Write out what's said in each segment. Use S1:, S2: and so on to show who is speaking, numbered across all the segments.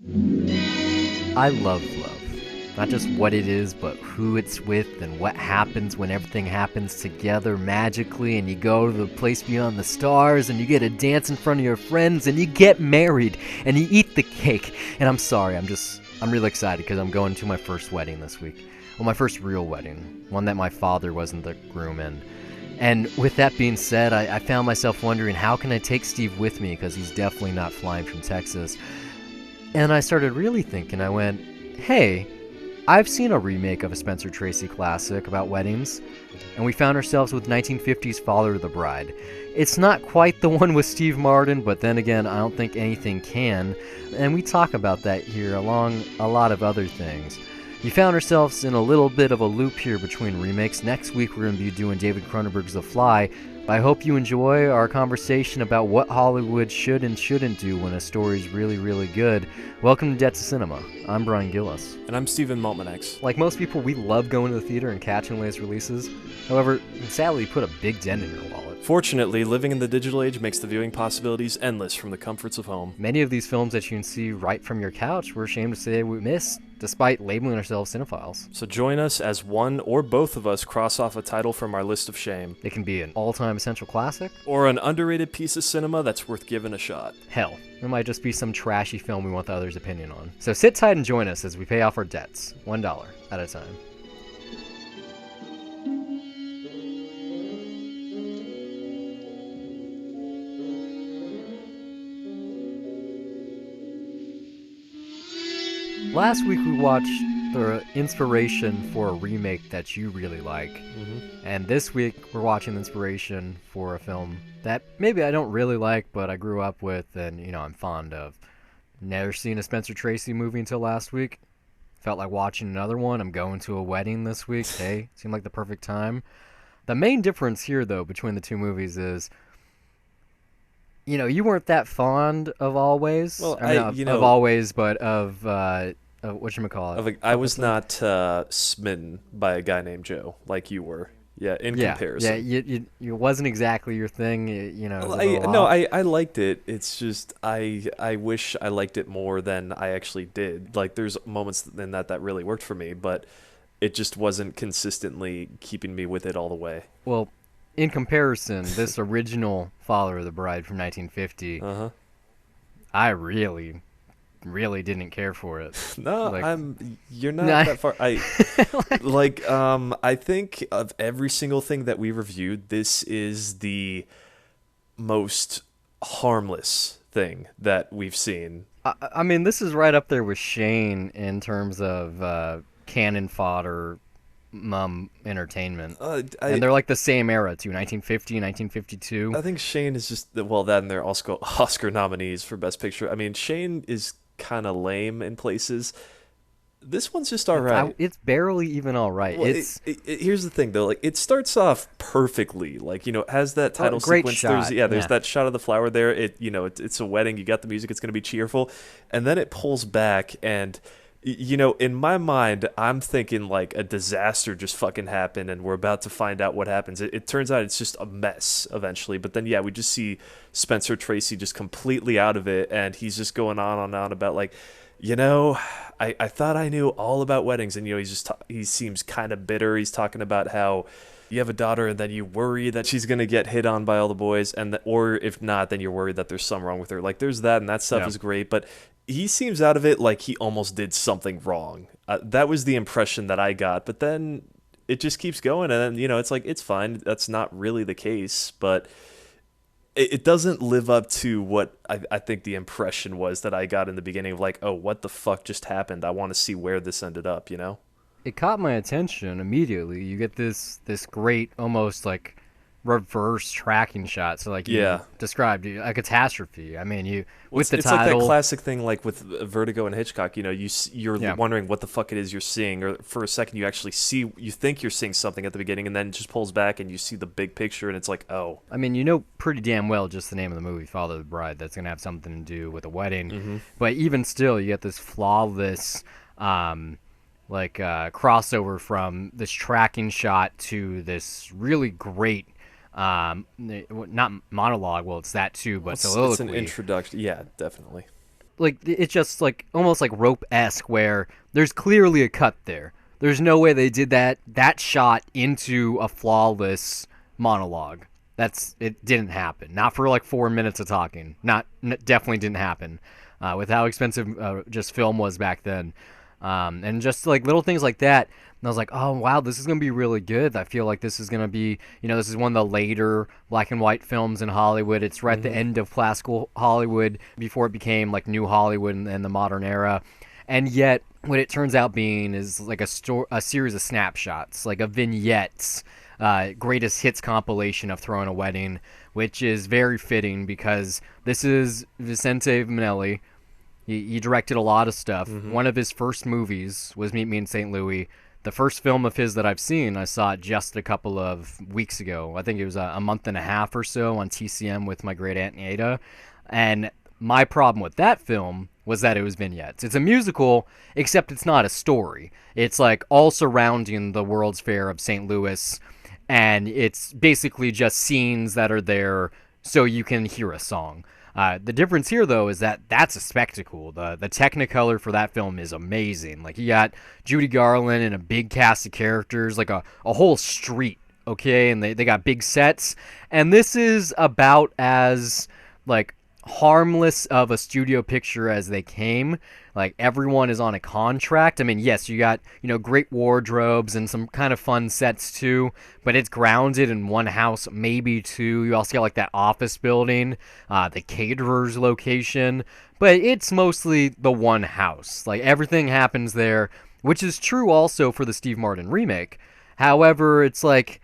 S1: I love love. Not just what it is, but who it's with and what happens when everything happens together magically and you go to the place beyond the stars and you get to dance in front of your friends and you get married and you eat the cake. And I'm sorry, I'm really excited because I'm going to my first wedding this week. Well, my first real wedding. One that my father wasn't the groom in. And with that being said, I found myself wondering, how can I take Steve with me, because he's definitely not flying from Texas. And I started really thinking, I went, hey, I've seen a remake of a Spencer Tracy classic about weddings, and we found ourselves with 1950s Father of the Bride. It's not quite the one with Steve Martin, but then again, I don't think anything can, and we talk about that here along a lot of other things. You found ourselves in a little bit of a loop here between remakes. Next week we're going to be doing David Cronenberg's The Fly, but I hope you enjoy our conversation about what Hollywood should and shouldn't do when a story's really, really good. Welcome to Debt to Cinema. I'm Brian Gillis.
S2: And I'm Steven Maltmanex.
S1: Like most people, we love going to the theater and catching latest releases. However, sadly, you put a big dent in your wallet.
S2: Fortunately, living in the digital age makes the viewing possibilities endless from the comforts of home.
S1: Many of these films that you can see right from your couch, we're ashamed to say we miss, despite labeling ourselves cinephiles.
S2: So join us as one or both of us cross off a title from our list of shame.
S1: It can be an all-time essential classic,
S2: or an underrated piece of cinema that's worth giving a shot.
S1: Hell, it might just be some trashy film we want the other's opinion on. So sit tight and join us as we pay off our debts, $1 at a time. Last week we watched the inspiration for a remake that you really like. And this week we're watching the inspiration for a film that maybe I don't really like, but I grew up with and, I'm fond of. Never seen a Spencer Tracy movie until last week. Felt like watching another one. I'm going to a wedding this week. Hey, seemed like the perfect time. The main difference here, though, between the two movies is, you weren't that fond of Always.
S2: Well,
S1: of Always, but of whatchamacallit.
S2: I was not smitten by a guy named Joe like you were. Yeah, in comparison.
S1: Yeah, it wasn't exactly your thing.
S2: I liked it. It's just I wish I liked it more than I actually did. Like, there's moments in that really worked for me, but it just wasn't consistently keeping me with it all the way.
S1: Well, in comparison, this original Father of the Bride from 1950, I really didn't care for it.
S2: No, you're not that far. I think of every single thing that we reviewed, this is the most harmless thing that we've seen.
S1: I mean, this is right up there with Shane in terms of cannon fodder mum entertainment. And they're like the same era too, 1950, 1952.
S2: I think Shane is just, then they're Oscar nominees for Best Picture. I mean, Shane is kind of lame in places. This one's just all right.
S1: It's barely even all right.
S2: Well, here's the thing though, like, it starts off perfectly, like, it has that title sequence.
S1: Shot.
S2: There's that shot of the flower there. It's a wedding. You got the music. It's going to be cheerful, and then it pulls back, and in my mind, I'm thinking like a disaster just fucking happened, and we're about to find out what happens. It turns out it's just a mess eventually. But then, we just see Spencer Tracy just completely out of it, and he's just going on and on about like, I thought I knew all about weddings, and he seems kind of bitter. He's talking about how you have a daughter, and then you worry that she's gonna get hit on by all the boys, or if not, then you're worried that there's something wrong with her. Like, there's that, and that stuff is great, but he seems out of it like he almost did something wrong. That was the impression that I got. But then it just keeps going, and then, it's like, it's fine. That's not really the case, but it doesn't live up to what I think the impression was that I got in the beginning of like, oh, what the fuck just happened? I want to see where this ended up,
S1: It caught my attention immediately. You get this great, almost like reverse tracking shot. So like you described a catastrophe. I mean, with the title,
S2: like that classic thing like with Vertigo and Hitchcock. You're wondering what the fuck it is you're seeing, or for a second you actually see, you think you're seeing something at the beginning, and then it just pulls back and you see the big picture, and it's like, oh.
S1: I mean, pretty damn well just the name of the movie, Father of the Bride, that's gonna have something to do with a wedding. But even still, you get this flawless crossover from this tracking shot to this really great not monologue. Well, it's that too, but soliloquy.
S2: It's an introduction. Yeah, definitely.
S1: like it's just like almost like rope-esque where there's clearly a cut there. There's no way they did that shot into a flawless monologue. It didn't happen. Not for like 4 minutes of talking. Definitely didn't happen. With how expensive just film was back then. And just like little things like that. And I was like, oh wow, this is gonna be really good. I feel like this is gonna be, this is one of the later black and white films in Hollywood. It's right at the end of classical Hollywood before it became like new Hollywood and the modern era. And yet, what it turns out being is like a series of snapshots, like a vignettes, greatest hits compilation of Throwing a Wedding, which is very fitting because this is Vicente Minnelli. He directed a lot of stuff. One of his first movies was Meet Me in St. Louis. The first film of his that I've seen, I saw it just a couple of weeks ago. I think it was a month and a half or so on TCM with my great aunt Ada. And my problem with that film was that it was vignettes. It's a musical, except it's not a story. It's like all surrounding the World's Fair of St. Louis, and it's basically just scenes that are there so you can hear a song. The difference here, though, is that that's a spectacle. The Technicolor for that film is amazing. Like, you got Judy Garland and a big cast of characters, like a whole street, okay? And they got big sets. And this is about as, like, harmless of a studio picture as they came. Like, everyone is on a contract. I mean, yes, you got, great wardrobes and some kind of fun sets too, but it's grounded in one house, maybe two. You also got like that office building, the caterer's location, but it's mostly the one house. Like, everything happens there, which is true also for the Steve Martin remake. However, it's like,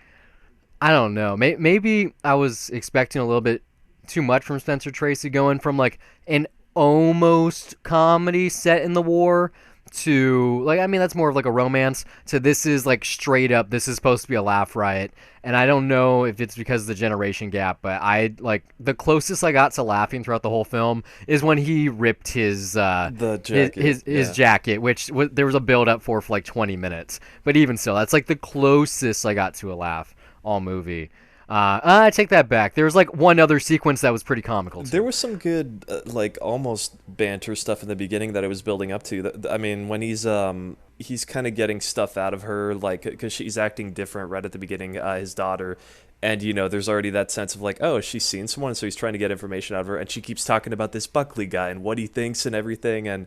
S1: I don't know, maybe I was expecting a little bit too much from Spencer Tracy, going from like an almost comedy set in the war to like, I mean, that's more of like a romance, to this is like straight up, this is supposed to be a laugh riot. And I don't know if it's because of the generation gap, but I like the closest I got to laughing throughout the whole film is when he ripped his
S2: the jacket.
S1: his jacket, which there was a build up for like 20 minutes, but even still, that's like the closest I got to a laugh all movie. I take that back. There was like one other sequence that was pretty comical too.
S2: There was some good, like almost banter stuff in the beginning that it was building up to. I mean, when he's kind of getting stuff out of her, like because she's acting different right at the beginning, his daughter, and there's already that sense of like, oh, she's seen someone, so he's trying to get information out of her, and she keeps talking about this Buckley guy and what he thinks and everything, and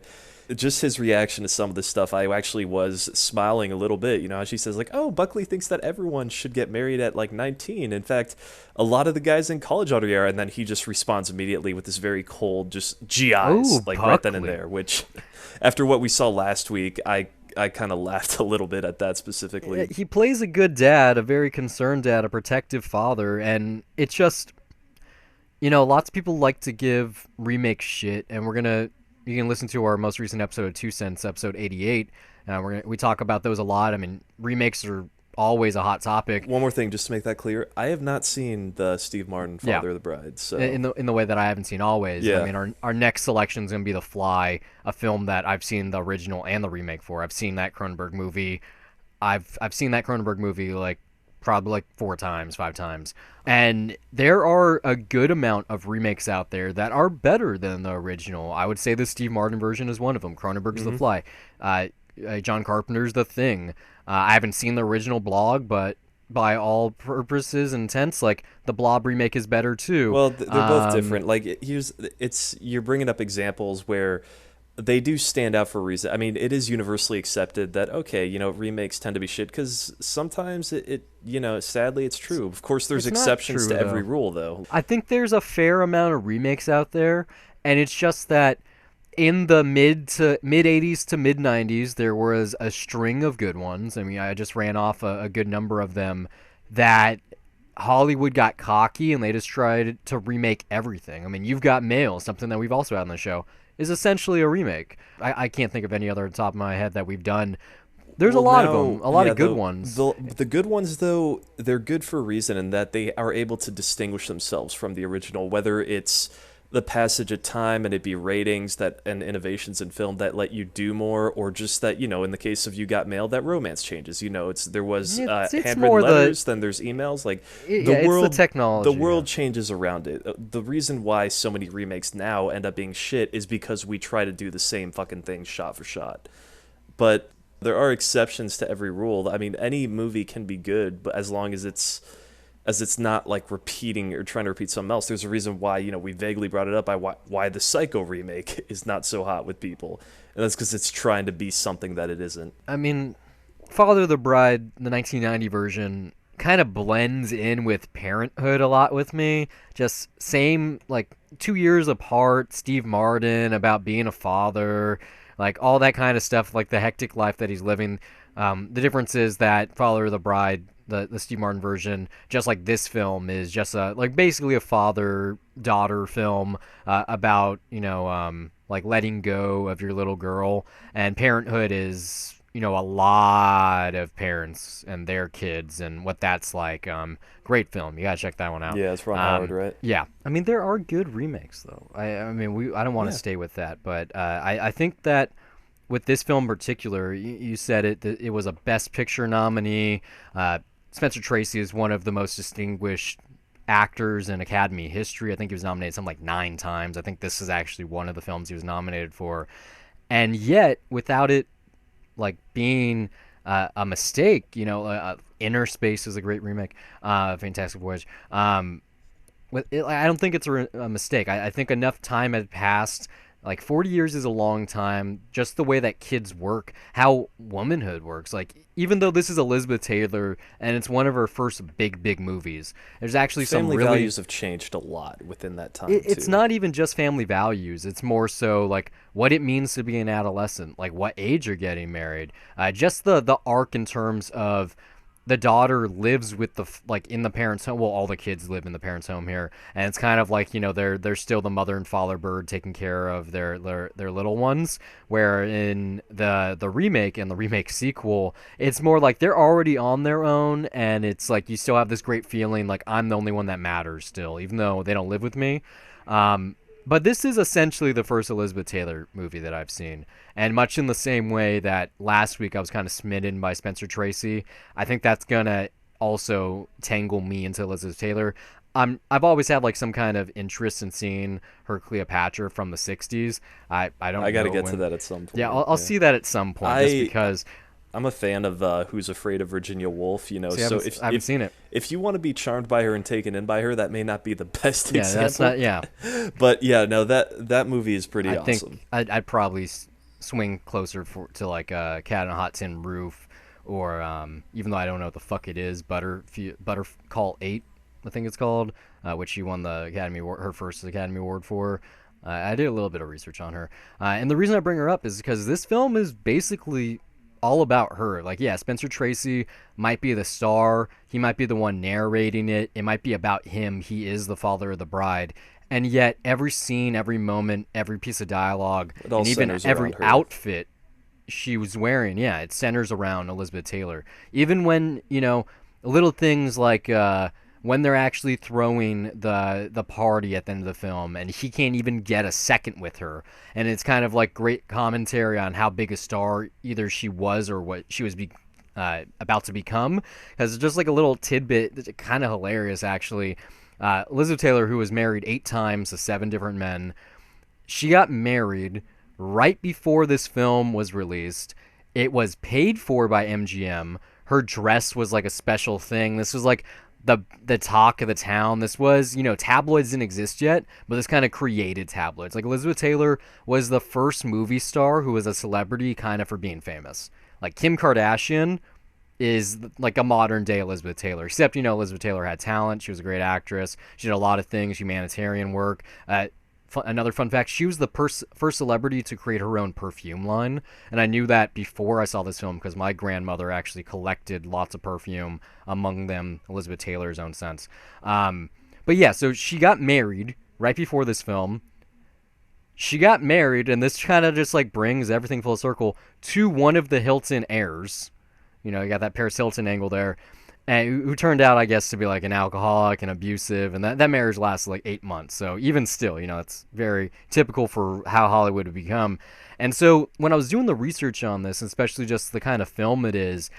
S2: just his reaction to some of this stuff, I actually was smiling a little bit. How she says like, oh, Buckley thinks that everyone should get married at like 19. In fact, a lot of the guys in college already are. And then he just responds immediately with this very cold, just GIs, like
S1: Buckley.
S2: right then and there, which after what we saw last week, I kind of laughed a little bit at that specifically.
S1: He plays a good dad, a very concerned dad, a protective father, and it's just, lots of people like to give remake shit, and you can listen to our most recent episode of 2 Cents, episode 88. We talk about those a lot. I mean, remakes are always a hot topic.
S2: One more thing, just to make that clear, I have not seen the Steve Martin Father of the Bride. So
S1: in the way that I haven't seen Always.
S2: Yeah.
S1: I mean, our next selection is going to be The Fly, a film that I've seen the original and the remake for. I've seen that Cronenberg movie. I've seen that Cronenberg movie like probably like 4 times, 5 times. And there are a good amount of remakes out there that are better than the original. I would say the Steve Martin version is one of them. Cronenberg's The Fly. John Carpenter's The Thing. I haven't seen the original Blog, but by all purposes and intents, like the Blob remake is better too.
S2: Well, they're both different. Like you're bringing up examples where they do stand out for a reason. I mean, it is universally accepted that, okay, remakes tend to be shit because sometimes it sadly it's true. Of course, there's exceptions to every rule, though.
S1: I think there's a fair amount of remakes out there, and it's just that in the mid 80s to mid 90s, there was a string of good ones. I mean, I just ran off a good number of them that Hollywood got cocky and they just tried to remake everything. I mean, You've Got Mail, something that we've also had on the show, is essentially a remake. I can't think of any other on top of my head that we've done. There's a lot of them, a lot of good ones.
S2: The good ones, though, they're good for a reason in that they are able to distinguish themselves from the original, whether it's the passage of time, and it'd be ratings that and innovations in film that let you do more, or just that, in the case of You Got Mail, that romance changes. There was
S1: It's
S2: handwritten
S1: more the
S2: letters, then there's emails. Like the
S1: yeah, it's the
S2: world, the
S1: technology. Yeah.
S2: world changes around it. The reason why so many remakes now end up being shit is because we try to do the same fucking thing shot for shot. But there are exceptions to every rule. I mean, any movie can be good, but as it's not like repeating or trying to repeat something else. There's a reason why, we vaguely brought it up by why the Psycho remake is not so hot with people, and that's because it's trying to be something that it isn't.
S1: I mean, Father of the Bride, the 1990 version, kind of blends in with Parenthood a lot with me. Just same, like 2 years apart. Steve Martin about being a father, like all that kind of stuff, like the hectic life that he's living. The difference is that Father of the Bride, the Steve Martin version, just like this film, is just like basically a father daughter film about like letting go of your little girl, and Parenthood is a lot of parents and their kids and what that's like. Great film, you gotta check that one out.
S2: Yeah, it's Ron Howard, right?
S1: Yeah, I mean there are good remakes though. I don't want to
S2: Yeah.
S1: stay with that, but I think that with this film in particular, you said it, that it was a Best Picture nominee. Spencer Tracy is one of the most distinguished actors in Academy history. I think he was nominated something like 9 times. I think this is actually one of the films he was nominated for. And yet, without it like being a mistake, Inner Space is a great remake. Fantastic Voyage. I don't think it's a mistake. I think enough time had passed. Like 40 years is a long time. Just the way that kids work, how womanhood works. Like even though this is Elizabeth Taylor and it's one of her first big movies, there's actually some
S2: Family
S1: really
S2: values have changed a lot within that time
S1: it's
S2: too.
S1: not even just family values. It's more so like what it means to be an adolescent, like what age you're getting married. Just the arc in terms of the daughter lives with like in the parents' home. Well, all the kids live in the parents' home here, and it's kind of like they're still the mother and father bird taking care of their little ones. Where in the remake and the remake sequel, it's more like they're already on their own, and it's like you still have this great feeling like I'm the only one that matters still, even though they don't live with me. But this is essentially the first Elizabeth Taylor movie that I've seen. And much in the same way that last week I was kind of smitten by Spencer Tracy, I think that's going to also tangle me into Elizabeth Taylor. I've always had like some kind of interest in seeing her Cleopatra from the 60s. I don't
S2: I got to
S1: know
S2: get to
S1: when.
S2: that at some point.
S1: Yeah, I'll see that at some point just
S2: I
S1: because.
S2: I'm a fan of Who's Afraid of Virginia Woolf.
S1: See,
S2: So
S1: I haven't seen it.
S2: if you want to be charmed by her and taken in by her, that may not be the best
S1: Yeah,
S2: example.
S1: that's not. Yeah,
S2: But yeah, no, that movie is pretty
S1: I
S2: awesome.
S1: think I'd probably swing closer to like Cat on a Hot Tin Roof, or even though I don't know what the fuck it is, Butter Call 8, I think it's called, which she won the Academy Award, her first Academy Award for. I did a little bit of research on her, and the reason I bring her up is because this film is basically all about her. Like, yeah, Spencer Tracy might be the star. He might be the one narrating it. It might be about him. He is the father of the bride. And yet, every scene, every moment, every piece of dialogue,
S2: It all
S1: and even
S2: centers
S1: every
S2: around her.
S1: outfit she was wearing, yeah, it centers around Elizabeth Taylor. Even when, little things like when they're actually throwing the party at the end of the film and he can't even get a second with her, and it's kind of like great commentary on how big a star either she was or what she was about to become, because it's just like a little tidbit that's kind of hilarious actually. Elizabeth Taylor, who was married 8 times to 7 different men, she got married right before this film was released. It was paid for by MGM. Her dress was like a special thing. This was like the talk of the town. This was, tabloids didn't exist yet, but this kind of created tabloids. Like Elizabeth Taylor was the first movie star who was a celebrity kind of for being famous. Like Kim Kardashian is like a modern day Elizabeth Taylor, except Elizabeth Taylor had talent. She was a great actress. She did a lot of things, humanitarian work. Another fun fact, she was the first celebrity to create her own perfume line, and I knew that before I saw this film because my grandmother actually collected lots of perfume, among them Elizabeth Taylor's own scents. But yeah, so she got married right before this film. She got married, and this kind of just like brings everything full circle, to one of the Hilton heirs. You got that Paris Hilton angle there. and who turned out, I guess, to be like an alcoholic and abusive, and that marriage lasted like 8 months. So even still, it's very typical for how Hollywood would become. And so when I was doing the research on this, especially just the kind of film it is,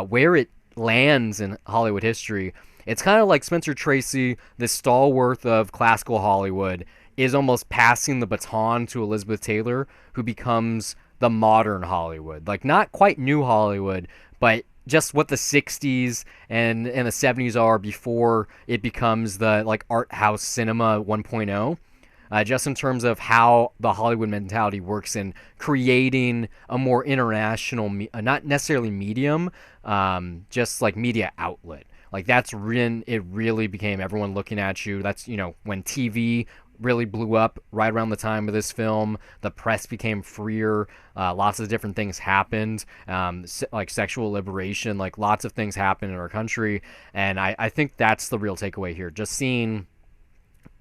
S1: where it lands in Hollywood history, it's kind of like Spencer Tracy, the stalwart of classical Hollywood, is almost passing the baton to Elizabeth Taylor, who becomes the modern Hollywood. Like, not quite new Hollywood, but just what the 60s and the 70s are before it becomes the like art house cinema 1.0. Just in terms of how the Hollywood mentality works in creating a more international, not necessarily medium, just like media outlet. Like that's when it really became everyone looking at you. That's when TV really blew up right around the time of this film. The press became freer. Lots of different things happened, like sexual liberation. Like lots of things happened in our country, and I think that's the real takeaway here. Just seeing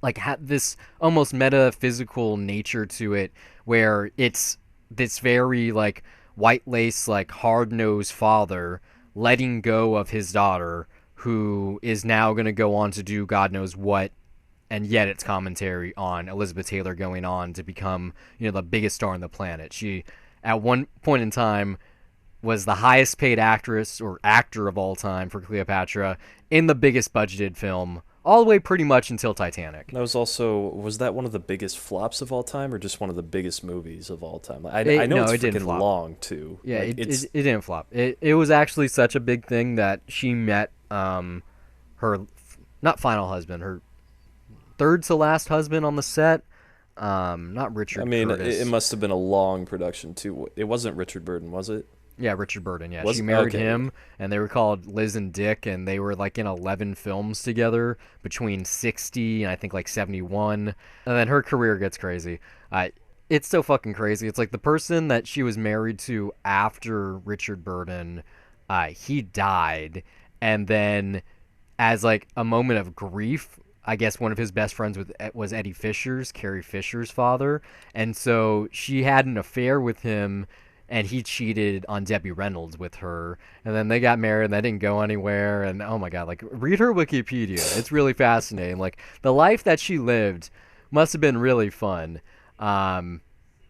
S1: like this almost metaphysical nature to it, where it's this very like white lace, like hard nosed father letting go of his daughter, who is now going to go on to do God knows what, and yet it's commentary on Elizabeth Taylor going on to become, the biggest star on the planet. She, at one point in time, was the highest paid actress or actor of all time for Cleopatra in the biggest budgeted film, all the way pretty much until Titanic.
S2: Was that one of the biggest flops of all time, or just one of the biggest movies of all time? I know
S1: No,
S2: it's
S1: it didn't
S2: freaking
S1: flop.
S2: long too.
S1: Yeah,
S2: Like
S1: it didn't flop. It was actually such a big thing that she met her not final husband, her third to last husband on the set. Not
S2: I
S1: Richard
S2: mean, it
S1: Curtis.
S2: must have been a long production too. It wasn't Richard Burton, was it?
S1: Yeah, Richard Burton. Yeah,
S2: Was
S1: she married
S2: okay.
S1: him, and they were called Liz and Dick, and they were like in 11 films together between 60 and I think like 71. And then her career gets crazy. It's so fucking crazy. It's like the person that she was married to after Richard Burton, he died, and then as like a moment of grief, I guess one of his best friends was Eddie Fisher's, Carrie Fisher's father, and so she had an affair with him, and he cheated on Debbie Reynolds with her, and then they got married, and that didn't go anywhere. And oh my god, like read her Wikipedia, it's really fascinating. Like the life that she lived must have been really fun. Um,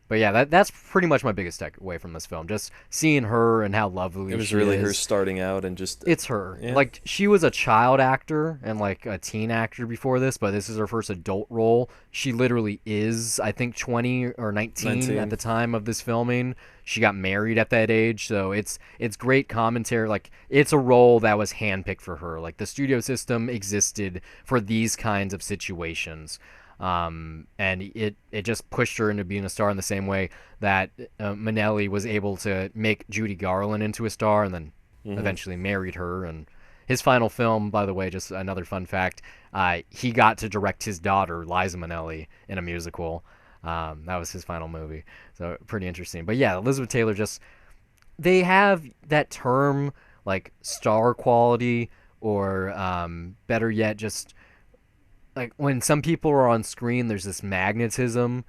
S1: but yeah, that's pretty much my biggest takeaway from this film. Just seeing her and how
S2: It
S1: lovely
S2: was
S1: she
S2: really her
S1: is.
S2: starting out and just
S1: It's her.
S2: yeah,
S1: Like she was a child actor and like a teen actor before this, but this is her first adult role. She literally is, I think, 20 or 19 at
S2: 19.
S1: the time of this filming. She got married at that age, so it's great commentary. Like it's a role that was handpicked for her. Like the studio system existed for these kinds of situations. And it just pushed her into being a star in the same way that Minnelli was able to make Judy Garland into a star, and then
S2: Hmm.
S1: eventually married her. And his final film, by the way, just another fun fact, he got to direct his daughter Liza Minnelli in a musical. That was his final movie, so pretty interesting. But yeah, Elizabeth Taylor, just they have that term like star quality, or better yet, just like when some people are on screen, there's this magnetism.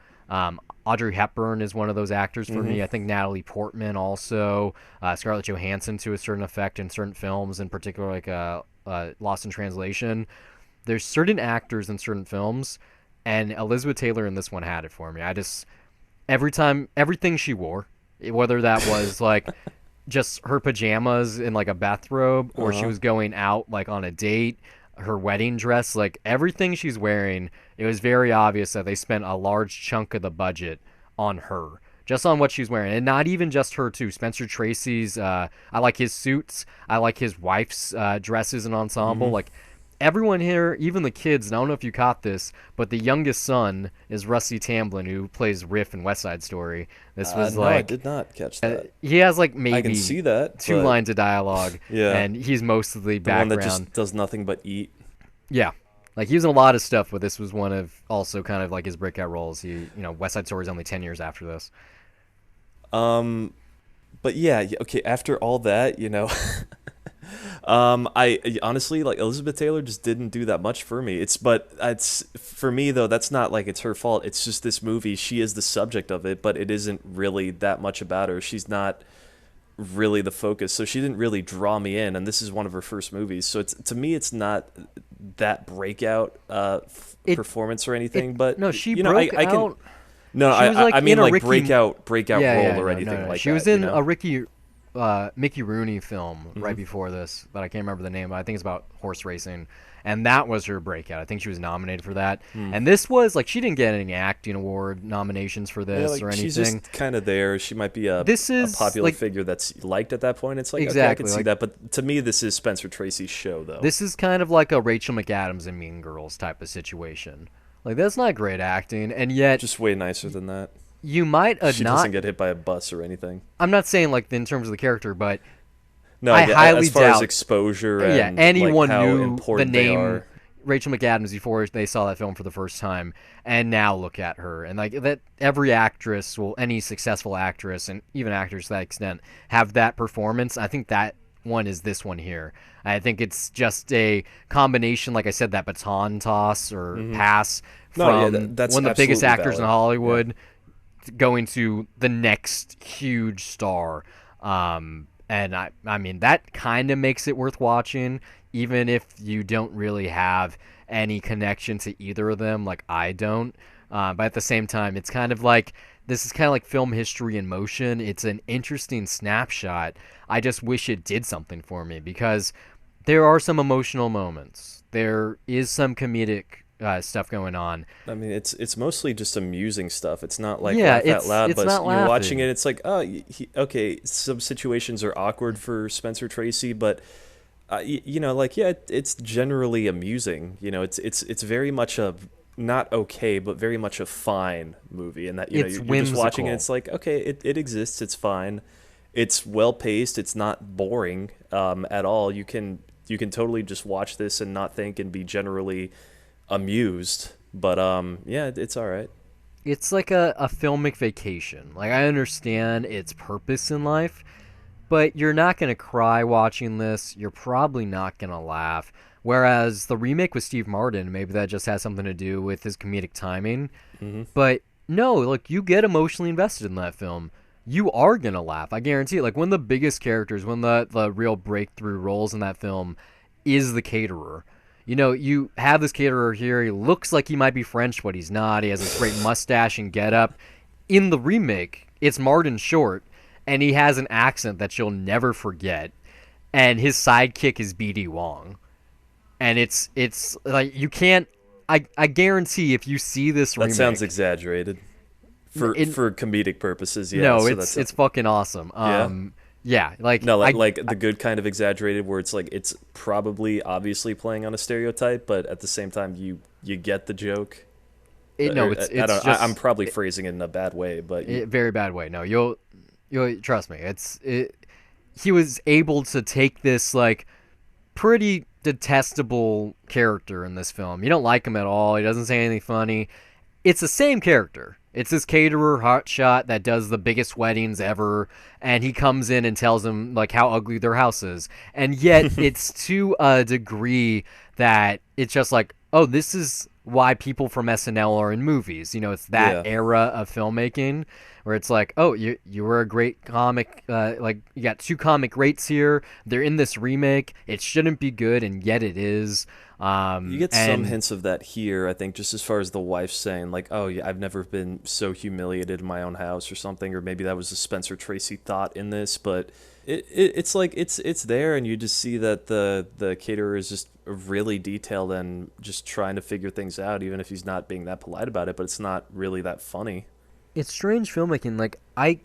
S1: Audrey Hepburn is one of those actors for
S2: Hmm.
S1: me. I think Natalie Portman also, Scarlett Johansson to a certain effect in certain films, in particular like Lost in Translation. There's certain actors in certain films, and Elizabeth Taylor in this one had it for me. I just every time everything she wore, whether that was like just her pajamas in like a bathrobe, or she
S2: Uh-huh.
S1: was going out like on a date, her wedding dress, like everything she's wearing, it was very obvious that they spent a large chunk of the budget on her, just on what she's wearing. And not even just her too. Spencer Tracy's, I like his suits, I like his wife's dresses and ensemble.
S2: Hmm.
S1: Like everyone here, even the kids, and I don't know if you caught this, but the youngest son is Rusty Tamblyn, who plays Riff in West Side Story. This was
S2: No, I
S1: like
S2: did not catch that.
S1: he has like
S2: I can
S1: maybe
S2: see that,
S1: two
S2: but
S1: lines of dialogue,
S2: yeah,
S1: and he's mostly
S2: the one that
S1: background.
S2: just does nothing but eat.
S1: Yeah, like he was in a lot of stuff, but this was one of also kind of like his breakout roles. West Side Story is only 10 years after this.
S2: Um, but yeah, okay. After all that, I honestly like Elizabeth Taylor just didn't do that much for me. It's for me though. That's not like it's her fault. It's just this movie. She is the subject of it, but it isn't really that much about her. She's not really the focus, so she didn't really draw me in, and this is one of her first movies, so it's to me it's not that breakout
S1: It
S2: performance or
S1: it
S2: anything, but
S1: no, she
S2: you know,
S1: broke
S2: I can
S1: out.
S2: no,
S1: She was
S2: I
S1: like
S2: mean
S1: in a
S2: like
S1: Ricky.
S2: breakout
S1: Yeah,
S2: role
S1: yeah,
S2: or
S1: no,
S2: anything
S1: no, no.
S2: like
S1: She was
S2: that, you
S1: in
S2: know.
S1: a Mickey Rooney film right
S2: Hmm.
S1: before this, but I can't remember the name. But I think it's about horse racing, and that was her breakout. I think she was nominated for that.
S2: Hmm.
S1: And this was like she didn't get any acting award nominations for
S2: Yeah,
S1: this
S2: like
S1: or
S2: she's
S1: anything.
S2: just kind of there. She might be
S1: This
S2: a
S1: is
S2: popular
S1: like
S2: figure that's liked at that point. It's like, okay, I can
S1: exactly
S2: see
S1: like
S2: that, but to me, this is Spencer Tracy's show, though.
S1: this is kind of like a Rachel McAdams in Mean Girls type of situation. Like that's not great acting, and yet
S2: Just way nicer than that.
S1: you might
S2: She doesn't
S1: not.
S2: get hit by a bus or anything.
S1: I'm not saying like in terms of the character, but
S2: No, I
S1: I
S2: get
S1: highly
S2: as far as
S1: doubt.
S2: exposure
S1: Yeah,
S2: and like
S1: anyone
S2: how
S1: knew the
S2: important they
S1: name
S2: are.
S1: Rachel McAdams before they saw that film for the first time, and now look at her. And like that, every actress, well, any successful actress, and even actors to that extent, have that performance. I think that one is this one here. I think it's just a combination, like I said, that baton toss or
S2: Hmm.
S1: pass
S2: No, yeah,
S1: from
S2: that's
S1: one of the biggest
S2: absolutely
S1: actors in
S2: valid. Yeah.
S1: Hollywood going to the next huge star. And I mean, that kind of makes it worth watching, even if you don't really have any connection to either of them, like I don't. But at the same time, it's kind of like this is kind of like film history in motion. It's an interesting snapshot. I just wish it did something for me because there are some emotional moments. There is some comedic stuff going on.
S2: I mean, it's mostly just amusing stuff. It's not like
S1: Yeah,
S2: laugh out loud,
S1: it's
S2: but
S1: not
S2: you're watching it.
S1: laughing.
S2: It's like, oh, okay. Some situations are awkward for Spencer Tracy, but you know, like yeah, it's generally amusing. You know, it's very much a not okay, but very much a fine movie, and that you know
S1: It's
S2: you're just watching it.
S1: whimsical.
S2: It's like okay, it exists. It's fine. It's well paced. It's not boring at all. You can totally just watch this and not think and be generally amused. But yeah, it's all right.
S1: It's like a filmic vacation. Like I understand its purpose in life, but you're not gonna cry watching this. You're probably not gonna laugh. Whereas the remake with Steve Martin, maybe that just has something to do with his comedic timing.
S2: Hmm.
S1: But no, look, you get emotionally invested in that film. You are gonna laugh. I guarantee it. Like one of the biggest characters, one of the real breakthrough roles in that film is the caterer. You know, you have this caterer here. He looks like he might be French, but he's not. He has this great mustache and getup. In the remake, it's Martin Short, and he has an accent that you'll never forget. And his sidekick is BD Wong, and it's like you can't. I guarantee if you see this
S2: That sounds
S1: remake,
S2: exaggerated
S1: it,
S2: for comedic purposes. Yeah,
S1: no,
S2: so that's
S1: it's fucking awesome.
S2: yeah.
S1: Yeah, like
S2: No,
S1: I
S2: like the good kind of exaggerated, where it's like it's probably obviously playing on a stereotype, but at the same time you get the joke.
S1: it no,
S2: Or, I
S1: it's
S2: don't. I'm
S1: just
S2: probably phrasing it in a bad way, but
S1: very bad way. No, you'll trust me. He was able to take this like pretty detestable character in this film. You don't like him at all. He doesn't say anything funny. It's the same character. It's this caterer hotshot that does the biggest weddings ever, and he comes in and tells them like how ugly their house is. And yet it's to a degree that it's just like, oh, this is why people from SNL are in movies. You know, it's that
S2: yeah.
S1: era of filmmaking where it's like, oh, you were a great comic. Like you got two comic greats here. They're in this remake. It shouldn't be good, and yet it is.
S2: You get some
S1: And
S2: hints of that here, I think, just as far as the wife saying, like, "Oh, yeah, I've never been so humiliated in my own house," or something, or maybe that was a Spencer Tracy thought in this. But it's like it's there, and you just see that the caterer is just really detailed and just trying to figure things out, even if he's not being that polite about it. But it's not really that funny.
S1: it's strange filmmaking. Like I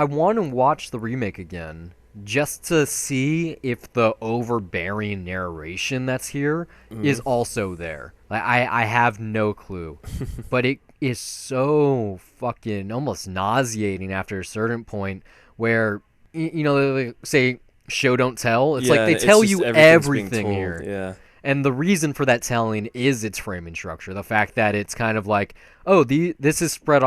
S1: want to watch the remake again just to see if the overbearing narration that's here is
S2: Hmm.
S1: also there. Like I have no clue, but it is so fucking almost nauseating after a certain point where you know they say show don't tell. It's like
S2: Yeah,
S1: they
S2: and it's
S1: tell
S2: just
S1: you
S2: everything's being
S1: everything
S2: told.
S1: here.
S2: Yeah.
S1: And the reason for that telling is its framing structure. The fact that it's kind of like, oh, this is spread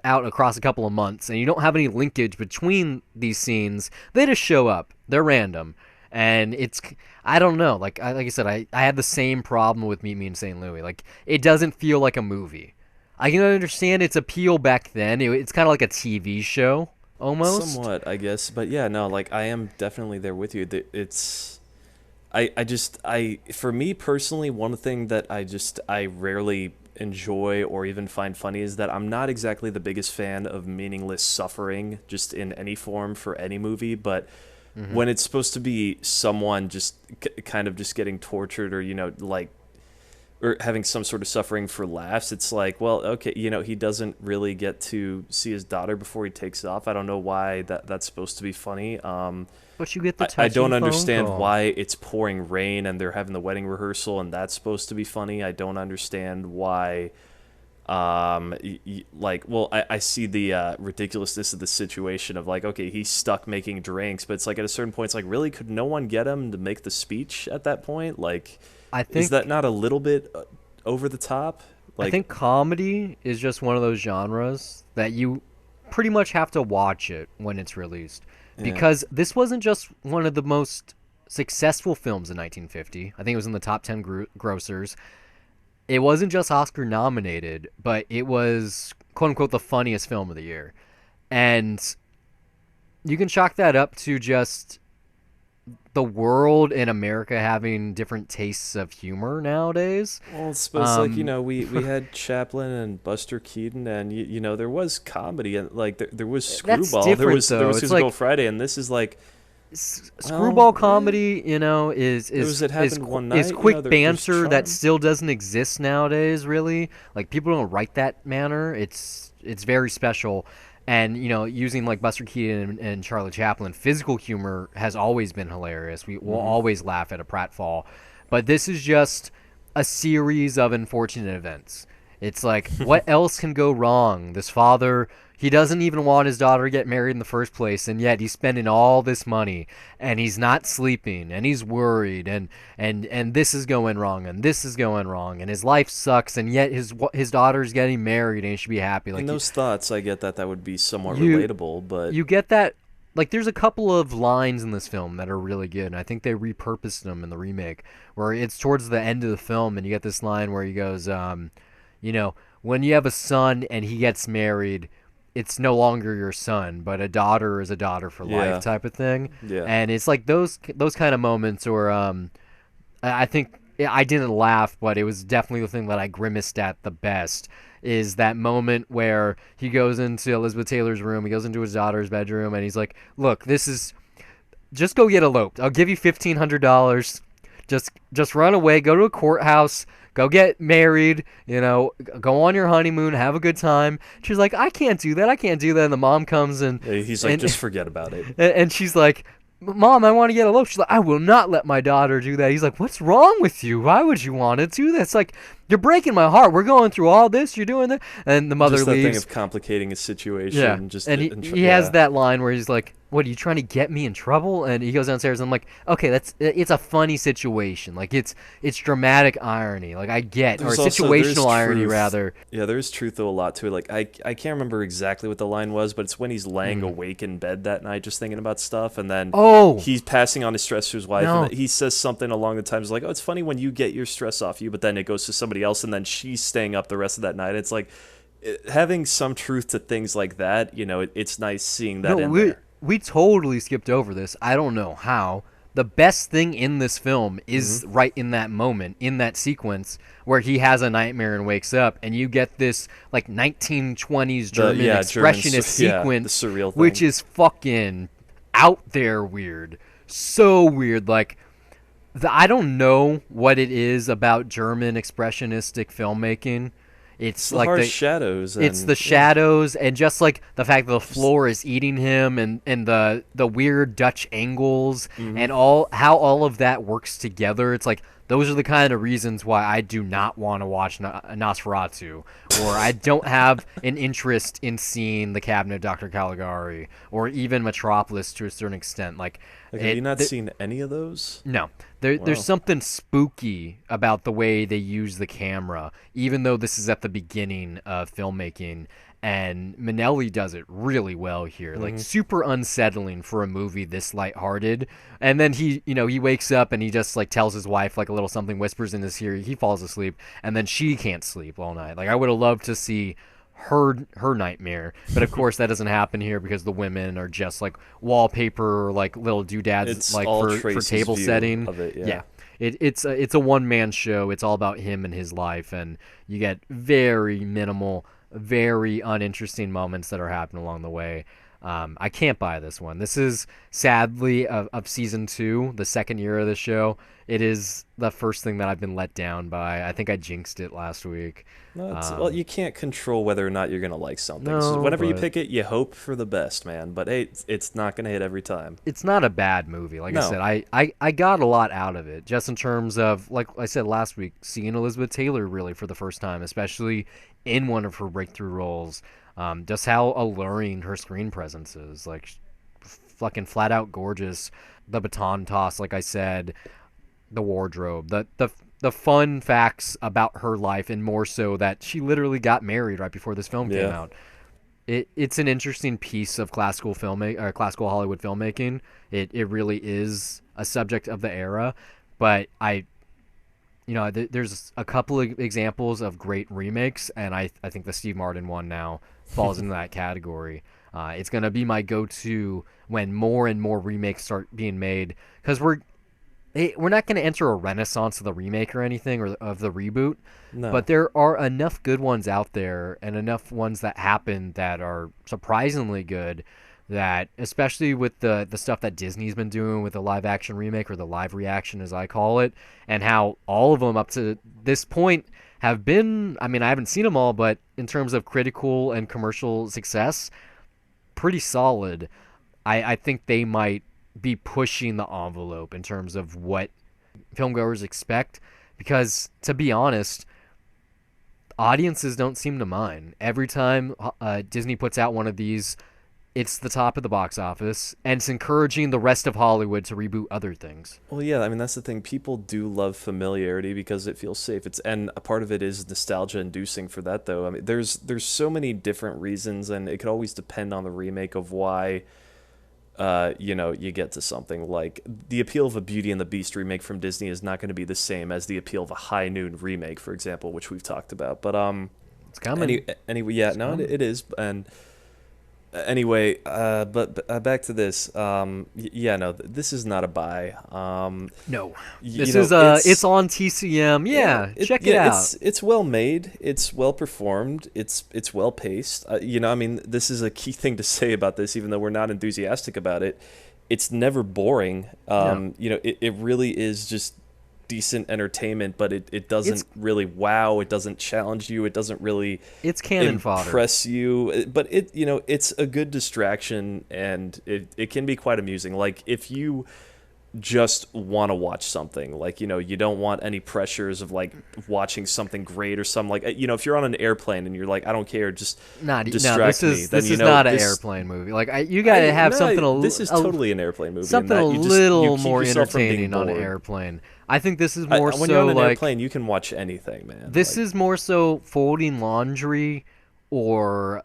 S1: out across a couple of months, and you don't have any linkage between these scenes. They just show up. They're random, and it's I don't know. Like I said, I had the same problem with Meet Me in St. Louis. Like it doesn't feel like a movie. I can understand its appeal back then. It's kind of like a TV show. almost.
S2: Somewhat, I guess, but yeah, no, like I am definitely there with you. It's I just for me personally, one thing that I rarely enjoy or even find funny is that I'm not exactly the biggest fan of meaningless suffering just in any form for any movie, but
S1: Hmm.
S2: when it's supposed to be someone just kind of just getting tortured, or like, or having some sort of suffering for laughs, it's like, well, okay, he doesn't really get to see his daughter before he takes off. I don't know why that's supposed to be funny.
S1: But you get the
S2: I
S1: touching
S2: don't
S1: phone
S2: understand
S1: call.
S2: why it's pouring rain and they're having the wedding rehearsal and that's supposed to be funny. I don't understand why. Like, well, I see the ridiculousness of the situation of like, okay, he's stuck making drinks, but it's like at a certain point, it's like, really, could no one get him to make the speech at that point? Like,
S1: I
S2: is that
S1: think
S2: not a little bit over the top?
S1: I
S2: Like,
S1: think comedy is just one of those genres that you pretty much have to watch it when it's released,
S2: yeah,
S1: because this wasn't just one of the most successful films in 1950. I think it was in the top 10 grossers. It wasn't just Oscar nominated, but it was quote unquote the funniest film of the year. And you can chalk that up to just the world and America having different tastes of humor nowadays.
S2: well, it's like,
S1: Um,
S2: we had Chaplin and Buster Keaton, and there was comedy, and like there was
S1: that's
S2: Screwball,
S1: different
S2: there
S1: though.
S2: was
S1: It's
S2: Musical
S1: like
S2: Friday, and this is like, well,
S1: screwball comedy, is
S2: it was, it happened one
S1: is
S2: night.
S1: quick
S2: There's
S1: banter that
S2: charm.
S1: still doesn't exist nowadays. Really, like people don't write that manner. It's very special, and using like Buster Keaton and Charlie Chaplin, physical humor has always been hilarious. We will
S2: Hmm.
S1: always laugh at a pratfall, but this is just a series of unfortunate events. It's like, what else can go wrong? This father, he doesn't even want his daughter to get married in the first place, and yet he's spending all this money, and he's not sleeping, and he's worried, and this is going wrong, and this is going wrong, and his life sucks, and yet his daughter's getting married, and he should be happy.
S2: In
S1: Like
S2: those thoughts, I get that would be somewhat
S1: you,
S2: relatable, but
S1: you get that. Like there's a couple of lines in this film that are really good, and I think they repurposed them in the remake, where it's towards the end of the film, and you get this line where he goes, you know, when you have a son and he gets married, it's no longer your son, but a daughter is a daughter for life
S2: yeah,
S1: type of thing.
S2: yeah.
S1: And it's like those kind of moments, or I think I didn't laugh, but it was definitely the thing that I grimaced at the best. Is that moment where he goes into Elizabeth Taylor's room, he goes into his daughter's bedroom, and he's like, "Look, this is just go get eloped. I'll give you $1,500. Just run away, go to a courthouse, go get married, go on your honeymoon, have a good time." She's like, "I can't do that. I can't do that." And the mom comes
S2: He's like,
S1: and
S2: just forget about it.
S1: and she's like, "Mom, I want to get eloped." She's like, "I will not let my daughter do that." He's like, "What's wrong with you? Why would you want to do that?" It's like, "You're breaking my heart. We're going through all this. You're doing that." And the mother
S2: Just that thing
S1: leaves.
S2: of complicating a
S1: Yeah,
S2: situation. Just
S1: and he has
S2: yeah.
S1: that line where he's like, "What, are you trying to get me in trouble?" And he goes downstairs, and I'm like, "Okay, it's a funny situation. Like it's dramatic irony. Like I get, or
S2: There's
S1: situational irony
S2: truth.
S1: rather."
S2: Yeah, there's truth though a lot to it. Like I can't remember exactly what the line was, but it's when he's laying
S1: Mm.
S2: awake in bed that night just thinking about stuff, and then
S1: Oh
S2: he's passing on his stress to his wife, and
S1: no,
S2: he says something along the times like, "Oh, it's funny when you get your stress off you, but then it goes to somebody else, and then she's staying up the rest of that night." It's like, having some truth to things like that. It's nice seeing
S1: no,
S2: that in
S1: we
S2: there.
S1: we totally skipped over this. I don't know how. The best thing in this film
S2: Hmm.
S1: is right in that moment, in that sequence where he has a nightmare and wakes up, and you get this like 1920s
S2: The
S1: German
S2: yeah German
S1: expressionist
S2: yeah the
S1: sequence,
S2: surreal
S1: which
S2: thing.
S1: is fucking out there weird, so weird. Like I don't know what it is about German expressionistic filmmaking.
S2: It's
S1: It's
S2: the
S1: like
S2: harsh shadows
S1: it's
S2: and
S1: the
S2: yeah,
S1: shadows, and just like the fact that the
S2: just
S1: floor is eating him, and the weird Dutch angles,
S2: hmm.
S1: and all how all of that works together. It's like those are the kind of reasons why I do not want to watch Nosferatu, or I don't have an interest in seeing The Cabinet of Dr. Caligari, or even Metropolis to a certain extent. Like
S2: Like, have you
S1: it
S2: not seen any of those?
S1: no, there's
S2: Wow.
S1: something spooky about the way they use the camera, even though this is at the beginning of filmmaking. And Minnelli does it really well here, like
S2: Hmm.
S1: super unsettling for a movie this lighthearted. And then he wakes up and he just like tells his wife like a little something, whispers in his ear, he falls asleep, and then she can't sleep all night. Like I would have loved to see her nightmare. But of course, that doesn't happen here because the women are just like wallpaper, or like little doodads,
S2: It's
S1: like
S2: all
S1: for
S2: Tracy's
S1: table
S2: view
S1: setting.
S2: of it,
S1: Yeah,
S2: yeah.
S1: it's a one man show. It's all about him and his life, and you get very minimal, very uninteresting moments that are happening along the way. I can't buy this one. This is sadly of season 2, the second year of the show. It is the first thing that I've been let down by. I think I jinxed it last week.
S2: No, well,
S1: Um,
S2: you can't control whether or not you're gonna like something. So
S1: no,
S2: whenever you
S1: but
S2: pick it, you hope for the best, man. But hey, it's not gonna hit every time.
S1: it's not a bad movie. Like I
S2: No,
S1: said, I got a lot out of it, just in terms of, like I said last week, seeing Elizabeth Taylor really for the first time, especially in one of her breakthrough roles. Just how alluring her screen presence is. Like, fucking flat out gorgeous. The baton toss, like I said, the wardrobe, the fun facts about her life, and more so that she literally got married right before this film came
S2: yeah.
S1: out. It's an interesting piece of classical Hollywood filmmaking. It really is a subject of the era, but there's a couple of examples of great remakes, and I think the Steve Martin one now falls into that category. It's gonna be my go-to when more and more remakes start being made, because we're not going to enter a renaissance of the remake or anything, or of the reboot, but
S2: No.
S1: there are enough good ones out there, and enough ones that happen that are surprisingly good, that especially with the stuff that Disney's been doing with the live action remake, or the live reaction as I call it, and how all of them up to this point have been, I mean, I haven't seen them all, but in terms of critical and commercial success, pretty solid. I think they might be pushing the envelope in terms of what filmgoers expect, because to be honest, audiences don't seem to mind. Every time Disney puts out one of these, it's the top of the box office, and it's encouraging the rest of Hollywood to reboot other things.
S2: Well, yeah, I mean that's the thing. People do love familiarity because it feels safe. It's and a part of it is nostalgia inducing for that though. I mean there's so many different reasons, and it could always depend on the remake of why you get to something. Like the appeal of a Beauty and the Beast remake from Disney is not going to be the same as the appeal of a High Noon remake, for example, which we've talked about. But
S1: It's coming.
S2: anyway, yeah,
S1: It's
S2: no,
S1: coming.
S2: it is, and anyway, but back to this. Yeah, no, this is not a buy.
S1: No,
S2: You
S1: this
S2: know,
S1: is it's on TCM. Yeah, check it
S2: yeah,
S1: out.
S2: it's well made, it's well performed, it's well paced. I mean, this is a key thing to say about this, even though we're not enthusiastic about it. It's never boring.
S1: No,
S2: It really is just decent entertainment, but it
S1: it's
S2: doesn't really wow. It doesn't challenge you. It doesn't really
S1: it's cannon fodder.
S2: impress you. But it's a good distraction, and it can be quite amusing. Like if you just want to watch something, like you don't want any pressures of like watching something great or something, like if you're on an airplane and you're like, I don't care, just
S1: Not no.
S2: distract me, then
S1: This is not an
S2: this
S1: airplane movie. Like you gotta have something
S2: this is totally an airplane movie in
S1: something
S2: that
S1: a
S2: you
S1: little
S2: keep
S1: more
S2: yourself from being
S1: entertaining on an
S2: bored.
S1: airplane. I think this is more
S2: When you're on
S1: so
S2: an
S1: like
S2: airplane, you can watch anything, man.
S1: this
S2: Like,
S1: is more so folding laundry, or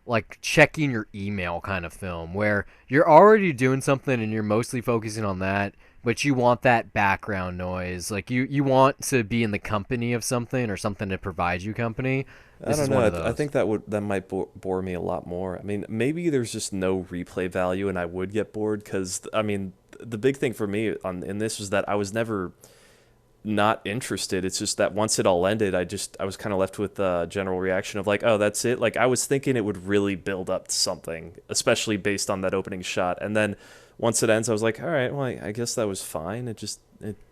S1: like checking your email kind of film, where you're already doing something and you're mostly focusing on that, but you want that background noise. Like you want to be in the company of something, or something to provide you company.
S2: I
S1: This is
S2: don't
S1: one
S2: know.
S1: of
S2: I
S1: those.
S2: think that might bore me a lot more. I mean, maybe there's just no replay value, and I would get bored because I mean, the big thing for me in this was that I was never not interested. It's just that once it all ended, I was kind of left with the general reaction of like, oh, that's it. Like I was thinking it would really build up to something, especially based on that opening shot, and then once it ends, I was like, all right, well, I guess that was fine. It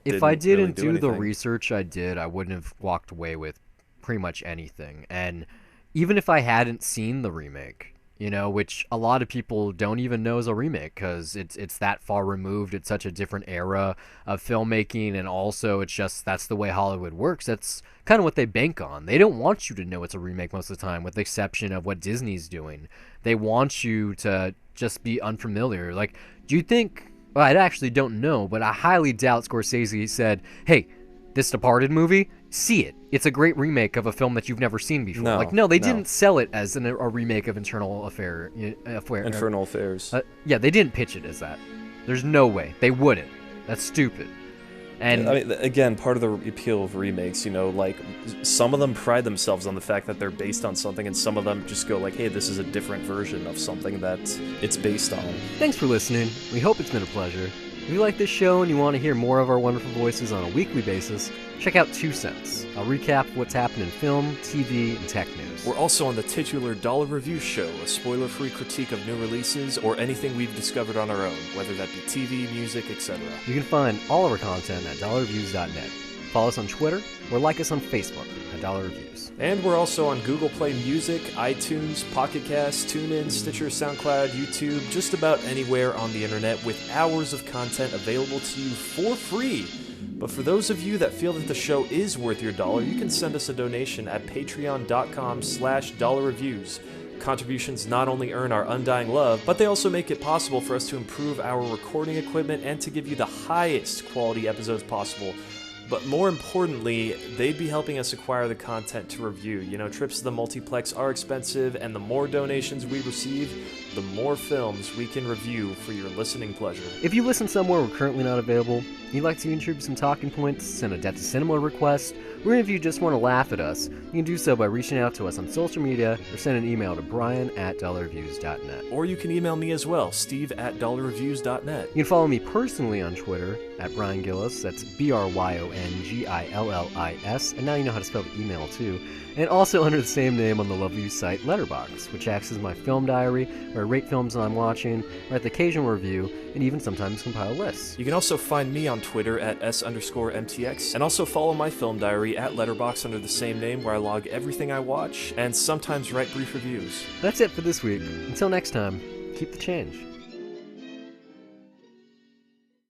S1: If I
S2: didn't really
S1: didn't
S2: do
S1: do the
S2: anything.
S1: research I did, I wouldn't have walked away with pretty much anything. And even if I hadn't seen the remake, which a lot of people don't even know is a remake, because it's that far removed. It's such a different era of filmmaking, and also it's just that's the way Hollywood works. That's kind of what they bank on. They don't want you to know it's a remake most of the time, with the exception of what Disney's doing. They want you to just be unfamiliar. Like, do you think? Well, I actually don't know, but I highly doubt Scorsese said, "Hey, this Departed movie, see it. It's a great remake of a film that you've never seen before." Like,
S2: No,
S1: no, they
S2: no.
S1: didn't sell it as a remake of Affair.
S2: Infernal Affairs.
S1: Yeah, they didn't pitch it as that. There's no way they wouldn't. That's stupid. And
S2: I mean, again, part of the appeal of remakes, like some of them pride themselves on the fact that they're based on something, and some of them just go like, hey, this is a different version of something that it's based on.
S1: thanks for listening. We hope it's been a pleasure. If you like this show and you want to hear more of our wonderful voices on a weekly basis, check out 2 Cents. I'll recap what's happened in film, TV, and tech news.
S2: We're also on the titular Dollar Review Show, a spoiler-free critique of new releases or anything we've discovered on our own, whether that be TV, music, etc.
S1: You can find all of our content at dollarreviews.net. Follow us on Twitter or like us on Facebook at Dollar Reviews.
S2: And we're also on Google Play Music, iTunes, Pocket Cast, TuneIn, Stitcher, SoundCloud, YouTube, just about anywhere on the internet with hours of content available to you for free. But for those of you that feel that the show is worth your dollar, you can send us a donation at patreon.com/dollarreviews. Contributions not only earn our undying love, but they also make it possible for us to improve our recording equipment and to give you the highest quality episodes possible. But more importantly, they'd be helping us acquire the content to review. Trips to the multiplex are expensive, and the more donations we receive, the more films we can review for your listening pleasure.
S1: If you listen somewhere we're currently not available, you'd like to contribute some talking points, send a Death to Cinema request, or even if you just want to laugh at us, you can do so by reaching out to us on social media or send an email to brian@dollarreviews.net.
S2: Or you can email me as well, steve@dollarreviews.net.
S1: You can follow me personally on Twitter at Brian Gillis, that's BRYONGILLIS, and now you know how to spell the email too. And also under the same name on the lovely site Letterboxd, which acts as my film diary, where I rate films I'm watching, write the occasional review, and even sometimes compile lists.
S2: You can also find me on Twitter at S_MTX, and also follow my film diary at Letterboxd under the same name, where I log everything I watch, and sometimes write brief reviews.
S1: That's it for this week. Until next time, keep the change.